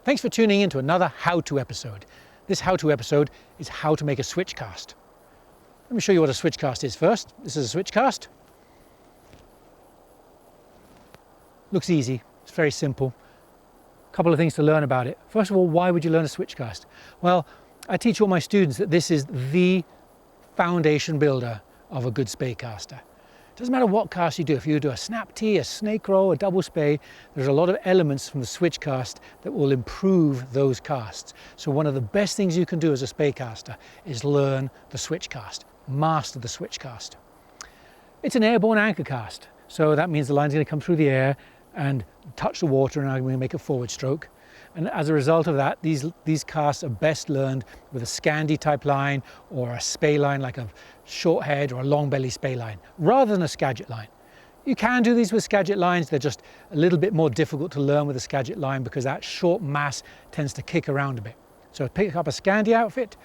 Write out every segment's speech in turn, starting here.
Thanks for tuning in to another how-to episode. This how-to episode is how to make a switch cast. Let me show you what a switch cast is first. This is a switch cast. Looks easy, it's very simple. A couple of things to learn about it. First of all, why would you learn a switch cast? Well, I teach all my students that this is the foundation builder of a good Spey caster. It doesn't matter what cast you do. If you do a snap tee, a snake roll, a double Spey, there's a lot of elements from the switch cast that will improve those casts. So one of the best things you can do as a Spey caster is learn the switch cast, master the switch cast. It's an airborne anchor cast, so that means the line's going to come through the air and touch the water, and I'm going to make a forward stroke. And as a result of that, these casts are best learned with a Scandi type line or a Spey line, like a short head or a long belly Spey line, rather than a Skagit line. You can do these with Skagit lines. They're just a little bit more difficult to learn with a Skagit line because that short mass tends to kick around a bit. So pick up a Scandi outfit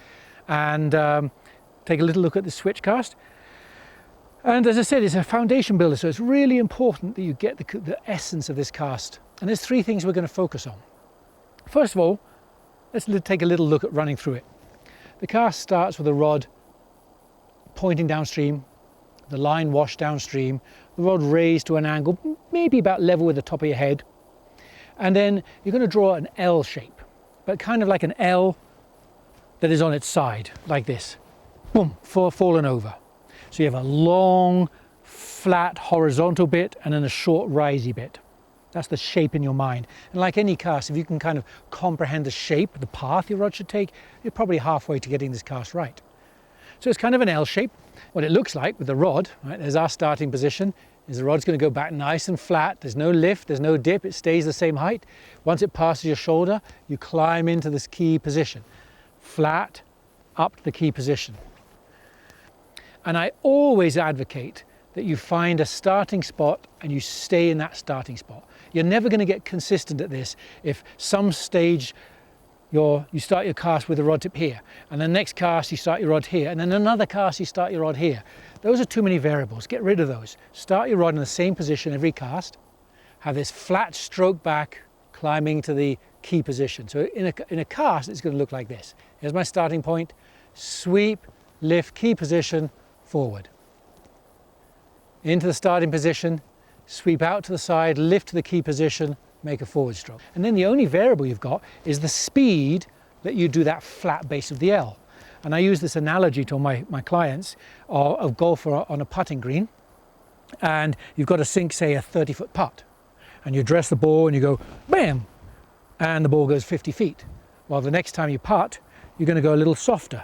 and take a little look at the switch cast. And as I said, it's a foundation builder, so it's really important that you get the essence of this cast. And there's three things we're going to focus on. First of all, let's take a little look at running through it. The cast starts with a rod pointing downstream, the line washed downstream, the rod raised to an angle, maybe about level with the top of your head. And then you're going to draw an L shape, but kind of like an L that is on its side, like this. Boom, fallen over. So you have a long, flat, horizontal bit and then a short, risey bit. That's the shape in your mind. And like any cast, if you can kind of comprehend the shape, the path your rod should take, you're probably halfway to getting this cast right. So it's kind of an L shape. What it looks like with the rod, right, there's our starting position, is the rod's going to go back nice and flat. There's no lift, there's no dip, it stays the same height. Once it passes your shoulder, you climb into this key position. Flat, up to the key position. And I always advocate that you find a starting spot and you stay in that starting spot. You're never going to get consistent at this if some stage you start your cast with a rod tip here, and the next cast you start your rod here, and then another cast you start your rod here. Those are too many variables. Get rid of those. Start your rod in the same position every cast. Have this flat stroke back climbing to the key position. So in a cast it's going to look like this. Here's my starting point. Sweep, lift, key position, forward. Into the starting position, sweep out to the side, lift to the key position, make a forward stroke. And then the only variable you've got is the speed that you do that flat base of the L. And I use this analogy to my clients of golfer on a putting green, and you've got to sink, say, a 30-foot putt. And you address the ball and you go, bam, and the ball goes 50 feet. Well, the next time you putt, you're going to go a little softer.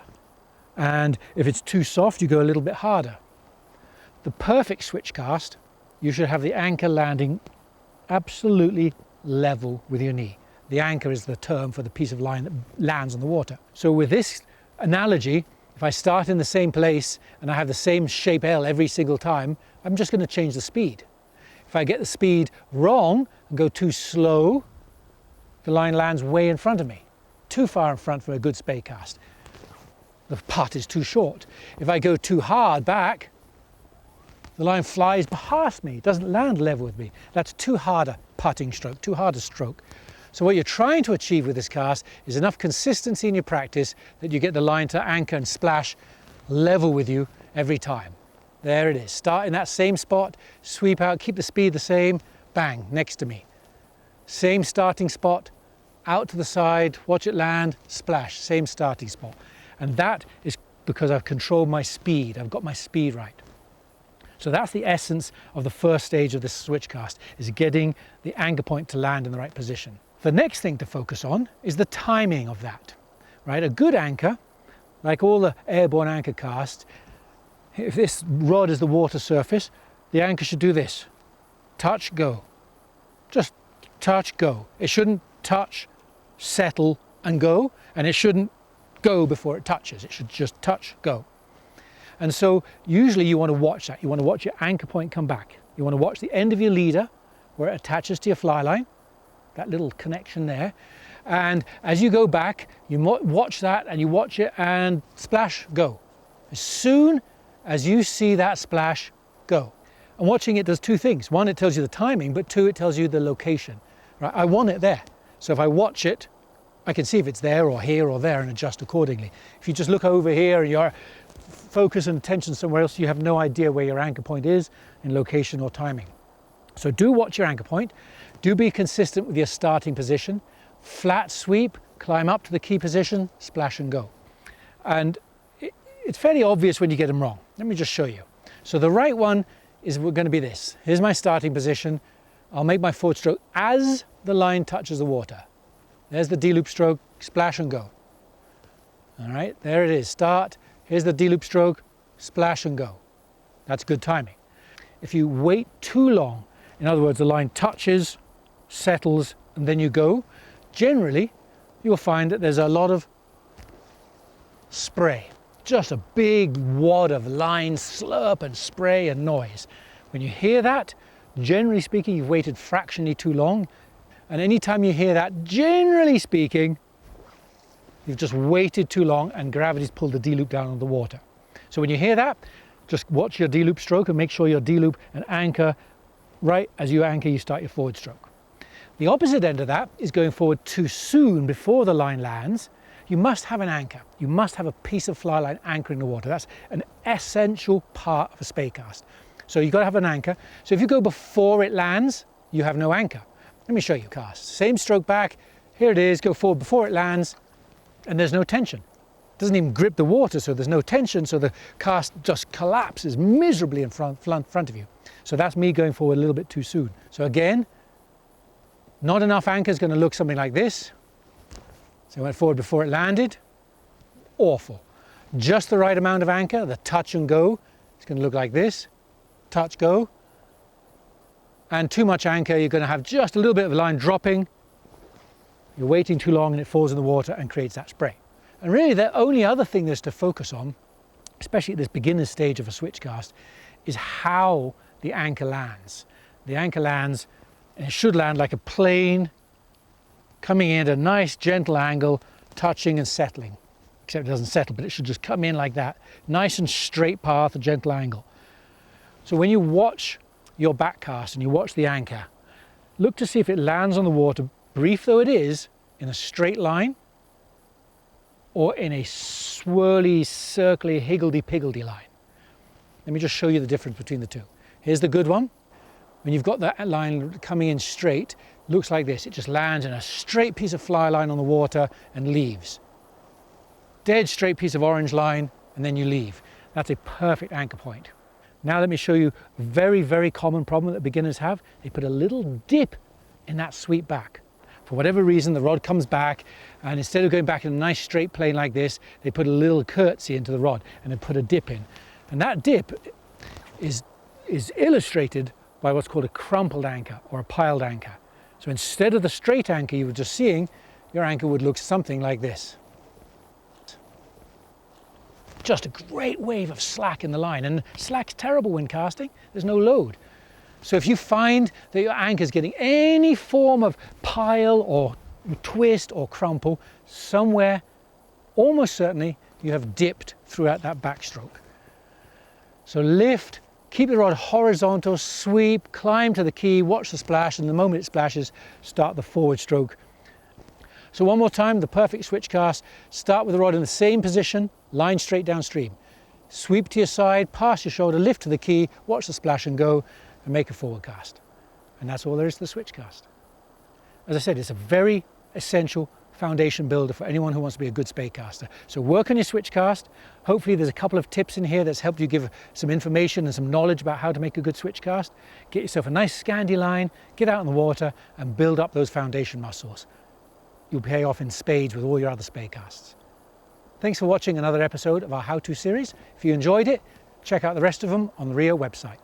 And if it's too soft, you go a little bit harder. The perfect switch cast, you should have the anchor landing absolutely level with your knee. The anchor is the term for the piece of line that lands on the water. So with this analogy, if I start in the same place and I have the same shape L every single time, I'm just going to change the speed. If I get the speed wrong and go too slow, the line lands way in front of me. Too far in front for a good Spey cast. The putt is too short. If I go too hard back, the line flies past me, doesn't land level with me. That's too hard a putting stroke, too hard a stroke. So what you're trying to achieve with this cast is enough consistency in your practice that you get the line to anchor and splash level with you every time. There it is. Start in that same spot, sweep out, keep the speed the same, bang, next to me. Same starting spot, out to the side, watch it land, splash, same starting spot. And that is because I've controlled my speed, I've got my speed right. So that's the essence of the first stage of this switch cast, is getting the anchor point to land in the right position. The next thing to focus on is the timing of that, right? A good anchor, like all the airborne anchor casts, if this rod is the water surface, the anchor should do this. Touch, go. Just touch, go. It shouldn't touch, settle, and go, and it shouldn't go before it touches. It should just touch, go. And so usually you want to watch that. You want to watch your anchor point come back. You want to watch the end of your leader where it attaches to your fly line, that little connection there. And as you go back, you watch that and you watch it and splash, go. As soon as you see that splash, go. And watching it does two things. One, it tells you the timing, but two, it tells you the location. Right? I want it there. So if I watch it, I can see if it's there or here or there and adjust accordingly. If you just look over here and your focus and attention somewhere else, you have no idea where your anchor point is in location or timing. So do watch your anchor point. Do be consistent with your starting position. Flat sweep, climb up to the key position, splash and go. And it's fairly obvious when you get them wrong. Let me just show you. So the right one is going to be this. Here's my starting position. I'll make my forward stroke as the line touches the water. There's the D-loop stroke, splash and go. All right, there it is, start. Here's the D-loop stroke, splash and go. That's good timing. If you wait too long, in other words, the line touches, settles, and then you go, generally, you'll find that there's a lot of spray. Just a big wad of line slurp and spray and noise. When you hear that, generally speaking, you've waited fractionally too long. And anytime you hear that, generally speaking, you've just waited too long and gravity's pulled the D-loop down on the water. So when you hear that, just watch your D-loop stroke and make sure your D-loop and anchor right as you anchor, you start your forward stroke. The opposite end of that is going forward too soon before the line lands. You must have an anchor. You must have a piece of fly line anchoring the water. That's an essential part of a Spey cast. So you've got to have an anchor. So if you go before it lands, you have no anchor. Let me show you cast. Same stroke back, here it is, go forward before it lands, and there's no tension. It doesn't even grip the water, so there's no tension, so the cast just collapses miserably in front of you. So that's me going forward a little bit too soon. So again, not enough anchor is going to look something like this. So I went forward before it landed, awful. Just the right amount of anchor, the touch and go, it's going to look like this, touch, go. And too much anchor, you're going to have just a little bit of line dropping. You're waiting too long and it falls in the water and creates that spray. And really the only other thing there's to focus on, especially at this beginner stage of a switch cast, is how the anchor lands. The anchor lands, and it should land like a plane, coming in at a nice gentle angle, touching and settling. Except it doesn't settle, but it should just come in like that. Nice and straight path, a gentle angle. So when you watch your back cast and you watch the anchor, look to see if it lands on the water, brief though it is, in a straight line or in a swirly, circly, higgledy-piggledy line. Let me just show you the difference between the two. Here's the good one. When you've got that line coming in straight, it looks like this. It just lands in a straight piece of fly line on the water and leaves. Dead straight piece of orange line, and then you leave. That's a perfect anchor point. Now let me show you a very, very common problem that beginners have. They put a little dip in that sweep back. For whatever reason, the rod comes back, and instead of going back in a nice straight plane like this, they put a little curtsy into the rod and then put a dip in. And that dip is illustrated by what's called a crumpled anchor or a piled anchor. So instead of the straight anchor you were just seeing, your anchor would look something like this. Just a great wave of slack in the line, and slack's terrible when casting. There's no load. So if you find that your anchor is getting any form of pile or twist or crumple, somewhere, almost certainly, you have dipped throughout that backstroke. So lift, keep the rod horizontal, sweep, climb to the key, watch the splash, and the moment it splashes, start the forward stroke. So one more time, the perfect switch cast. Start with the rod in the same position, line straight downstream. Sweep to your side, pass your shoulder, lift to the key, watch the splash and go, and make a forward cast. And that's all there is to the switch cast. As I said, it's a very essential foundation builder for anyone who wants to be a good Spey caster. So work on your switch cast. Hopefully there's a couple of tips in here that's helped you give some information and some knowledge about how to make a good switch cast. Get yourself a nice Scandi line, get out in the water and build up those foundation muscles. You'll pay off in spades with all your other Spey casts. Thanks for watching another episode of our how-to series. If you enjoyed it, check out the rest of them on the Rio website.